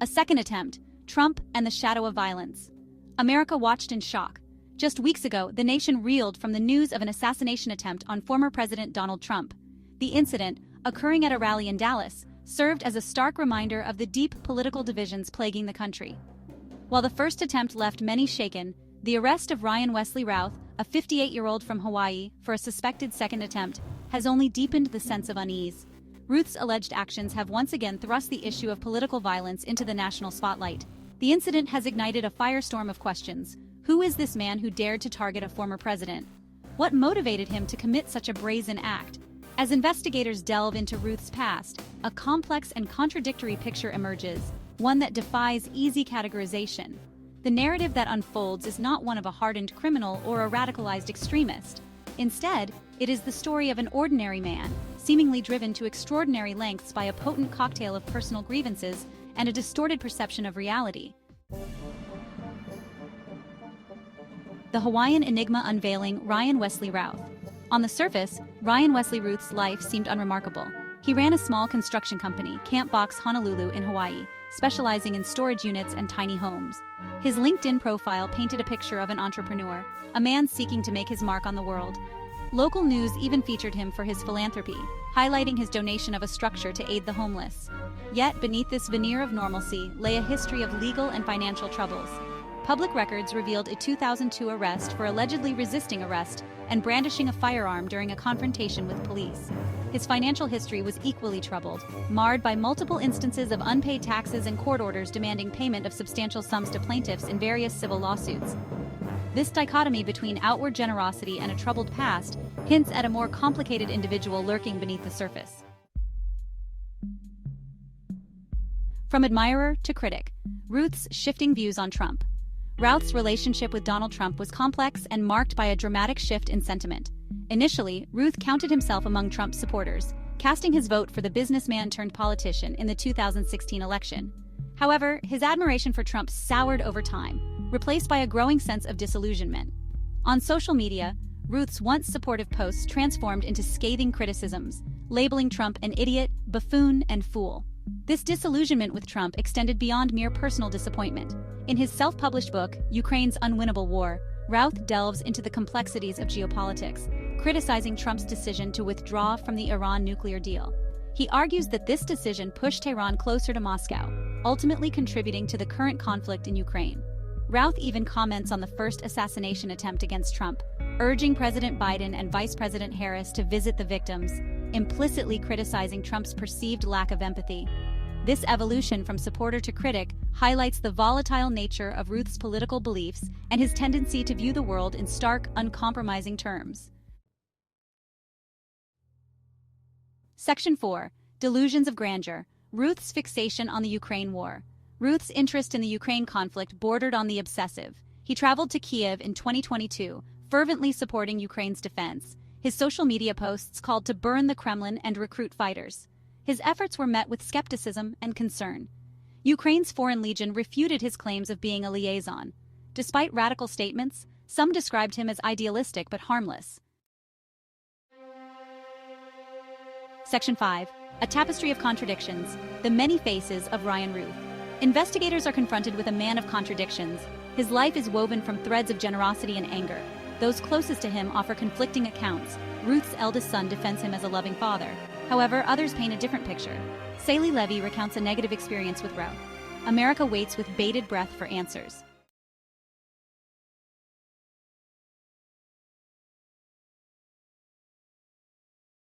A second attempt, Trump and the shadow of violence. America watched in shock. Just weeks ago, the nation reeled from the news of an assassination attempt on former President Donald Trump. The incident, occurring at a rally in Dallas, served as a stark reminder of the deep political divisions plaguing the country. While the first attempt left many shaken, the arrest of Wesley Routh, a 58-year-old from Hawaii, for a suspected second attempt, has only deepened the sense of unease. Routh's alleged actions have once again thrust the issue of political violence into the national spotlight. The incident has ignited a firestorm of questions. Who is this man who dared to target a former president? What motivated him to commit such a brazen act? As investigators delve into Routh's past, a complex and contradictory picture emerges, one that defies easy categorization. The narrative that unfolds is not one of a hardened criminal or a radicalized extremist. Instead, it is the story of an ordinary man, seemingly driven to extraordinary lengths by a potent cocktail of personal grievances and a distorted perception of reality. The Hawaiian enigma unveiling Wesley Routh. On the surface, Wesley Routh's life seemed unremarkable. He ran a small construction company, Camp Box Honolulu in Hawaii, specializing in storage units and tiny homes. His LinkedIn profile painted a picture of an entrepreneur, a man seeking to make his mark on the world. Local news even featured him for his philanthropy, highlighting his donation of a structure to aid the homeless. Yet, beneath this veneer of normalcy lay a history of legal and financial troubles. Public records revealed a 2002 arrest for allegedly resisting arrest and brandishing a firearm during a confrontation with police. His financial history was equally troubled, marred by multiple instances of unpaid taxes and court orders demanding payment of substantial sums to plaintiffs in various civil lawsuits. This dichotomy between outward generosity and a troubled past hints at a more complicated individual lurking beneath the surface. From admirer to critic, Routh's shifting views on Trump. Routh's relationship with Donald Trump was complex and marked by a dramatic shift in sentiment. Initially, Routh counted himself among Trump's supporters, casting his vote for the businessman-turned-politician in the 2016 election. However, his admiration for Trump soured over time, replaced by a growing sense of disillusionment. On social media, Routh's once supportive posts transformed into scathing criticisms, labeling Trump an idiot, buffoon, and fool. This disillusionment with Trump extended beyond mere personal disappointment. In his self-published book, Ukraine's Unwinnable War, Routh delves into the complexities of geopolitics, criticizing Trump's decision to withdraw from the Iran nuclear deal. He argues that this decision pushed Tehran closer to Moscow, ultimately contributing to the current conflict in Ukraine. Routh even comments on the first assassination attempt against Trump, urging President Biden and Vice President Harris to visit the victims, implicitly criticizing Trump's perceived lack of empathy. This evolution from supporter to critic highlights the volatile nature of Routh's political beliefs and his tendency to view the world in stark, uncompromising terms. Section 4. Delusions of Grandeur. Routh's fixation on the Ukraine war. Routh's interest in the Ukraine conflict bordered on the obsessive. He traveled to Kiev in 2022, fervently supporting Ukraine's defense. His social media posts called to burn the Kremlin and recruit fighters. His efforts were met with skepticism and concern. Ukraine's Foreign Legion refuted his claims of being a liaison. Despite radical statements, some described him as idealistic but harmless. Section 5. A Tapestry of Contradictions. The Many Faces of Routh. Investigators are confronted with a man of contradictions. His life is woven from threads of generosity and anger. Those closest to him offer conflicting accounts. Routh's eldest son defends him as a loving father. However, others paint a different picture. Saley Levy recounts a negative experience with Routh. America waits with bated breath for answers.